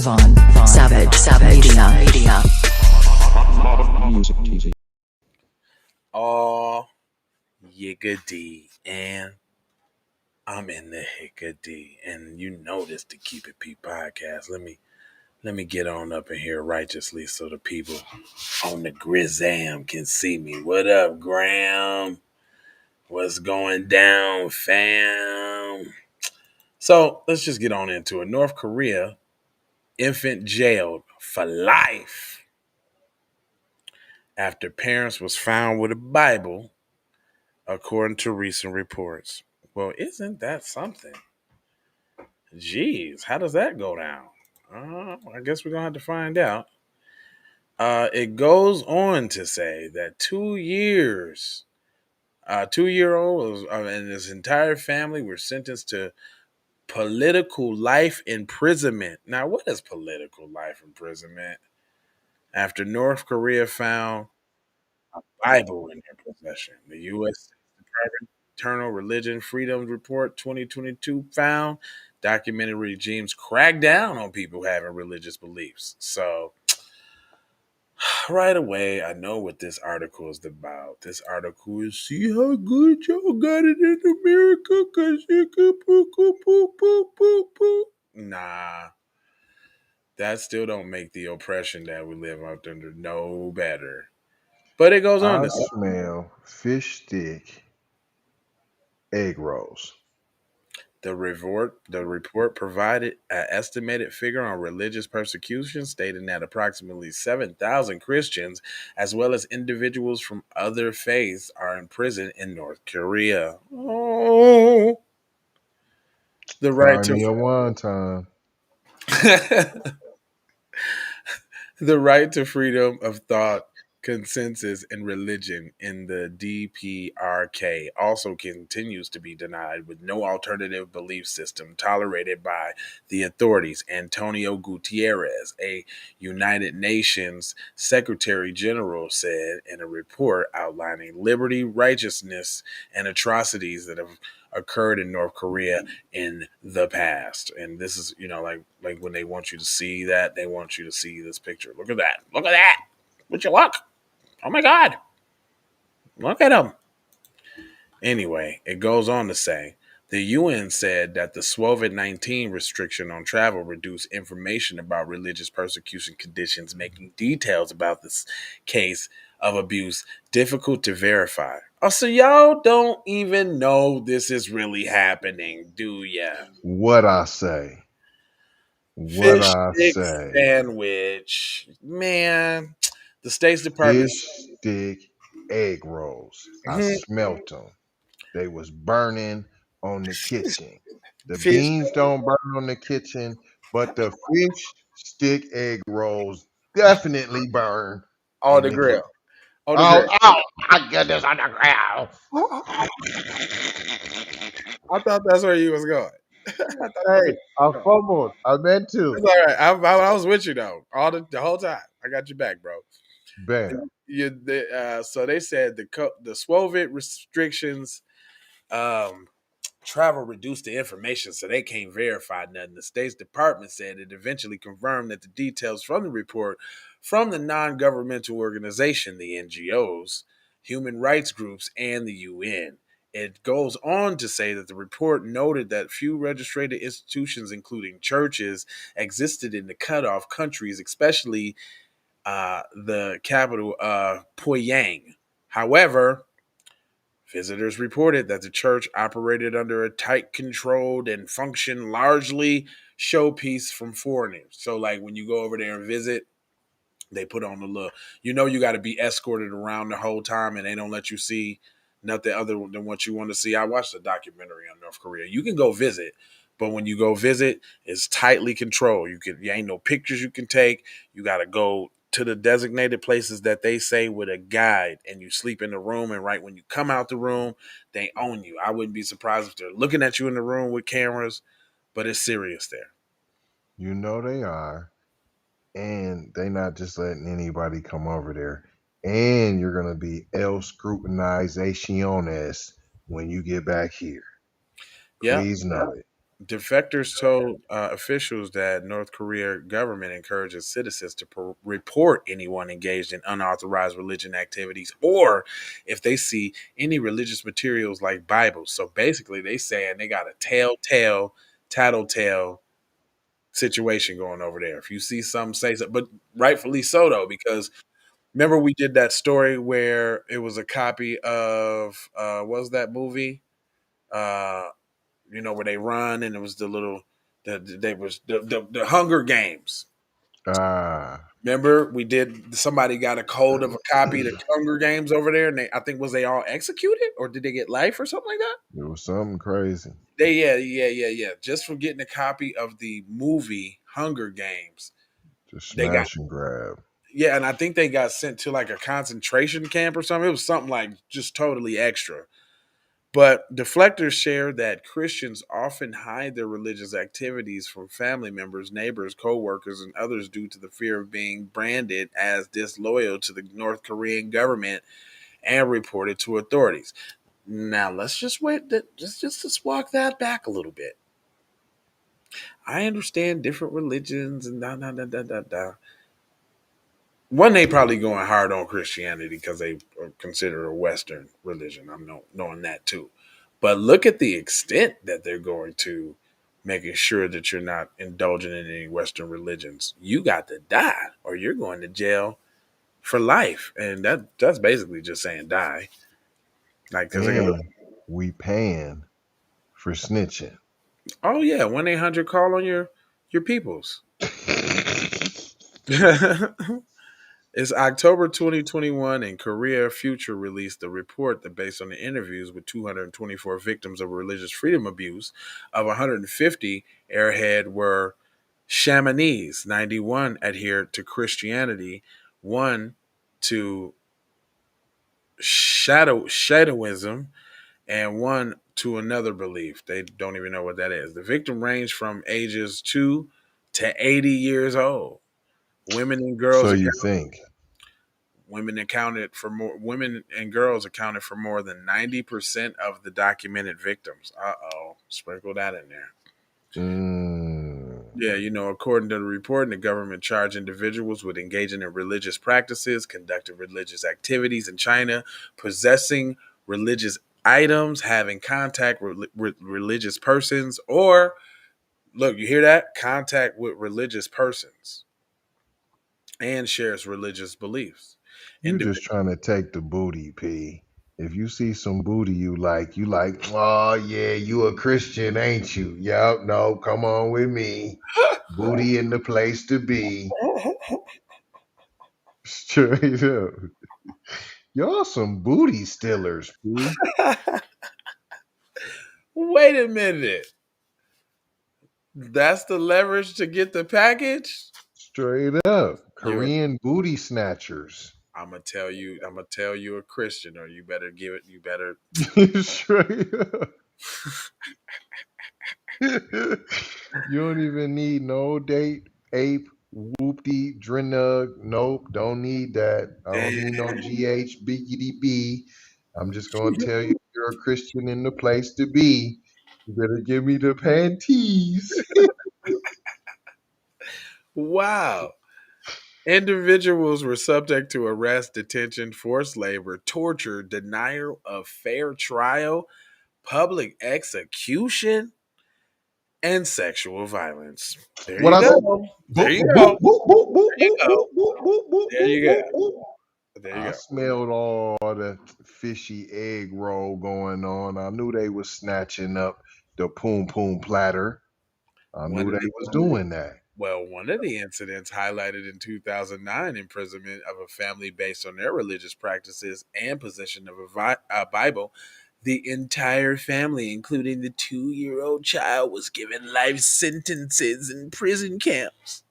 Savage Media. Oh, yiggity, and I'm in the hickady, and you know this to Keep It P podcast. Let me get on up in here righteously so the people on the Grizzam can see me. What up, Graham? What's going down, fam? So let's just get on into it. North Korea, infant jailed for life after parents was found with a Bible, according to recent reports. Well, isn't that something? Jeez, how does that go down? I guess we're gonna have to find out. It goes on to say that 2 years, 2-year-old and his entire family were sentenced to political life imprisonment. Now, what is political life imprisonment? After North Korea found Bible in their possession, the U.S. Department of Internal Religion Freedom Report 2022 found documented regimes crack down on people having religious beliefs. So, right away, I know what this article is about. This article is see how good y'all got it in America because you can poo. Nah, that still don't make the oppression that we live out under no better. But it goes on I to say. smell fish stick egg rolls. The report provided an estimated figure on religious persecution, stating that approximately 7,000 Christians, as well as individuals from other faiths, are in prison in North Korea. Oh, the right Find me a one time. to the right to freedom of thought, consensus, and religion in the DPRK also continues to be denied, with no alternative belief system tolerated by the authorities. Antonio Gutierrez, a United Nations Secretary General, said in a report outlining liberty, righteousness, and atrocities that have occurred in North Korea in the past. And this is, like when they want you to see that, they want you to see this picture. Look at that. Look at that. Would you look? Oh my God. Look at him. Anyway, it goes on to say the UN said that the COVID-19 restriction on travel reduced information about religious persecution conditions, making details about this case of abuse difficult to verify. Oh, so y'all don't even know this is really happening, do ya? What I say. What Fish I stick say. sandwich. Man, the State's Department. Fish stick egg rolls. I Mhm. smelt them. They was burning on the kitchen. The Fish beans don't burn on the kitchen, but the fish stick egg rolls definitely burn on in the the kitchen. grill. On the grill. Oh my goodness, on the ground. I thought that's where you was going. I thought that's Hey, where I you was going. fumbled. I meant It's to. all right. I was with you though, all the whole time. I got you back, bro. Bam. So they said the SWOVID restrictions, um, travel reduced the information, so they can't verify nothing. The State's Department said it eventually confirmed that the details from the report from the non-governmental organization, the NGOs, human rights groups, and the UN. It goes on to say that the report noted that few registered institutions, including churches, existed in the cutoff countries, especially the capital, Pyongyang. However, visitors reported that the church operated under a tight controlled and functioned largely showpiece from foreigners. So, like when you go over there and visit, they put on the little, you got to be escorted around the whole time, and they don't let you see nothing other than what you want to see. I watched a documentary on North Korea. You can go visit, but when you go visit, it's tightly controlled. You ain't no pictures you can take. You got to go to the designated places that they say with a guide, and you sleep in the room. And right when you come out the room, they own you. I wouldn't be surprised if they're looking at you in the room with cameras, but it's serious there. You know they are. And they not just letting anybody come over there. And you're gonna be el scrutinizaciones when you get back here. Yeah. Please know it. Defectors told officials that North Korea government encourages citizens to report anyone engaged in unauthorized religion activities, or if they see any religious materials like Bibles. So basically, they saying they got a telltale, tattletale situation going over there. If you see some, say so, but rightfully so though, because remember we did that story where it was a copy of what was that movie? Uh, where they run and it was the little they was the Hunger Games. Ah, Remember, we did. Somebody got a code of a copy of the Hunger Games over there, and I think was they all executed or did they get life or something like that? it was something crazy. They yeah. Just for getting a copy of the movie Hunger Games, Just they got smash and grab. yeah, and I think they got sent to like a concentration camp or something. It was something like just totally extra. But deflectors share that Christians often hide their religious activities from family members, neighbors, co-workers, and others due to the fear of being branded as disloyal to the North Korean government and reported to authorities. Now let's just wait. Just walk that back a little bit. I understand different religions and da. One, they probably going hard on Christianity because they are considered a Western religion. I'm knowing that too. But look at the extent that they're going to making sure that you're not indulging in any Western religions. You got to die or you're going to jail for life. And that's basically just saying die. Like, because they're going to, And we paying for snitching. oh, yeah, 1-800 call on your peoples. It's October 2021, and Korea Future released a report that, based on the interviews with 224 victims of religious freedom abuse, of 150, airhead were Shamanis, 91 adhered to Christianity, one to Shadowism, and one to another belief. They don't even know what that is. The victim ranged from ages 2 to 80 years old. Women and So girls you think? women and girls accounted for more than 90% of the documented victims. Sprinkle that in there. Mm. Yeah, according to the report, the government charged individuals with engaging in religious practices, conducting religious activities in China, possessing religious items, having contact with religious persons, or look, you hear that? Contact with religious persons and shares religious beliefs. You Indiv- just trying to take the booty, P. If you see some booty you like, oh yeah, you a Christian, ain't you? Yep, no, come on with me. Booty in the place to be. Straight up. Y'all some booty stealers, P. Wait a minute. That's the leverage to get the package? Straight up. You're Korean booty snatchers. I'm gonna tell you a Christian or you better give it you better Straight up. You don't even need no date, ape, whoopty, drenug. Nope, don't need that. I don't need no GH, biggity B. I'm just gonna tell you you're a Christian in the place to be. You better give me the panties. wow. Individuals were subject to arrest, detention, forced labor, torture, denial of fair trial, public execution, and sexual violence. There What you I said? go. There Boop, you boop, go. boop, boop, boop, boop, There you boop, go. boop, boop, boop, boop, There boop, you boop, go. boop. There you I go. smelled all the fishy egg roll going on. I knew they was snatching up the poom poom platter. I One knew of they the was doing that. Well, one of the incidents highlighted in 2009 imprisonment of a family based on their religious practices and possession of a Bible. The entire family, including the 2-year-old child, was given life sentences in prison camps.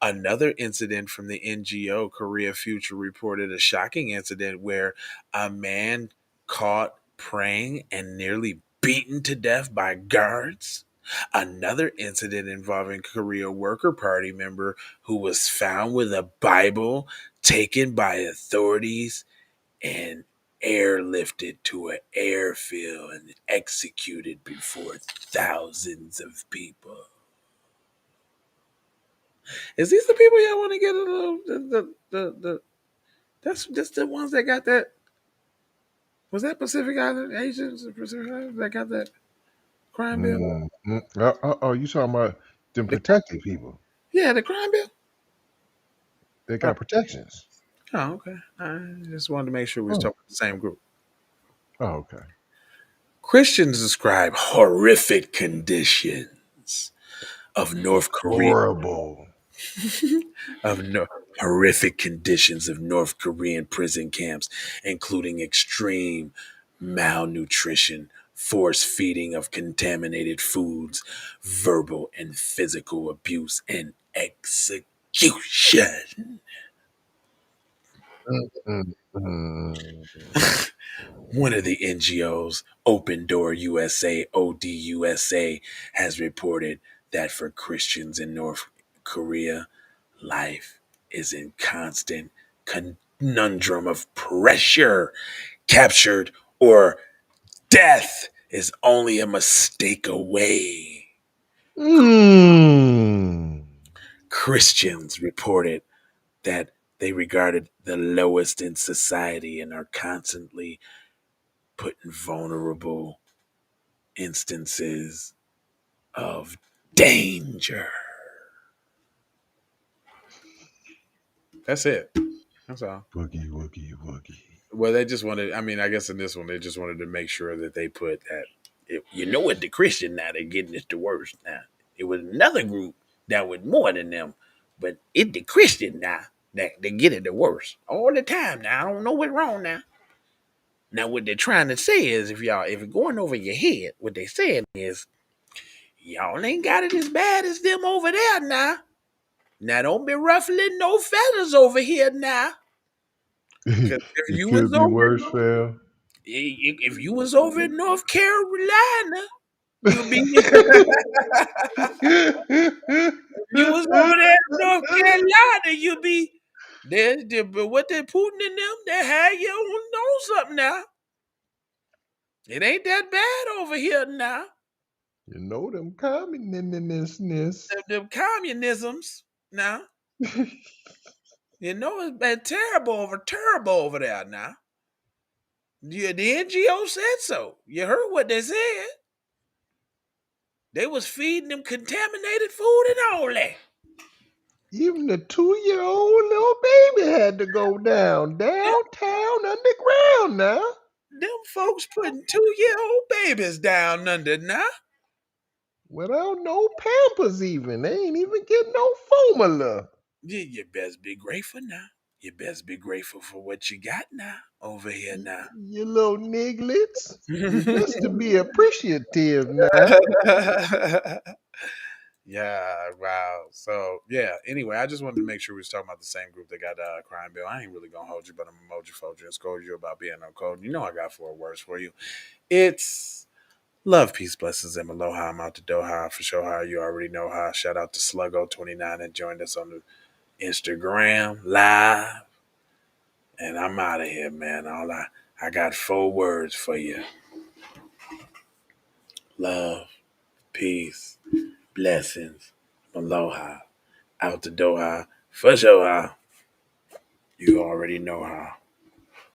Another incident from the NGO Korea Future reported a shocking incident where a man caught praying and nearly beaten to death by guards. Another incident involving Korea Worker Party member who was found with a Bible taken by authorities and airlifted to an airfield and executed before thousands of people. Is these the people y'all want to get a little the that's the ones that got that? Was that Pacific Island Asians Pacific Island that got that crime bill? You talking about them The, protected people? yeah, the crime bill. They Oh, got protections. okay. I just wanted to make sure we was Oh, talking about the same group. okay. Christians describe horrific conditions of North Korea Horrible. of no, horrific conditions of North Korean prison camps, including extreme malnutrition, force feeding of contaminated foods, verbal and physical abuse, and execution. Mm, mm, mm. One of the NGOs, Open Door USA, ODUSA, has reported that for Christians in North Korea, life is in constant conundrum of pressure, captured, or death is only a mistake away. Mm. Christians reported that they regarded the lowest in society and are constantly put in vulnerable instances of danger. That's it. That's all. Boogie, woogie, woogie. Well, they just wanted. I mean, I guess in this one, they just wanted to make sure that they put that. You know what? The Christian now they're getting it the worst. Now it was another group that was more than them, but it the Christian now that they get it the worst all the time. Now I don't know what's wrong now. Now what they're trying to say is, if it's going over your head, what they saying is, y'all ain't got it as bad as them over there now. Now don't be ruffling no feathers over here now. Because if It you could was be over worse, fam. if you was over in North Carolina, you'll be you was over there in North Carolina, you'll be but what they Putin in them, they had you know something now. It ain't that bad over here now. You know them communists. Them communisms now. You know it's been terrible over there now. Yeah, the NGO said so. You heard what they said. They was feeding them contaminated food and all that. Even the 2-year-old little baby had to go Them, downtown underground now. them folks putting 2-year-old babies down under now. Without no pampers even. They ain't even getting no formula. You best be grateful now. You best be grateful for what you got now over here now. You little nigglets. You best to be appreciative now. Yeah, wow. So yeah. Anyway, I just wanted to make sure we was talking about the same group that got crime bill. I ain't really gonna hold you, but I'm emoji fold you and scold you about being no code. You know I got 4 words for you. It's love, peace, blessings, and aloha. I'm out to Doha for sure. How you already know how. Shout out to Sluggo29 that joined us on the Instagram live. And I'm out of here, man. I got 4 words for you. Love, peace, blessings, aloha. Out to Doha for sure. You already know how.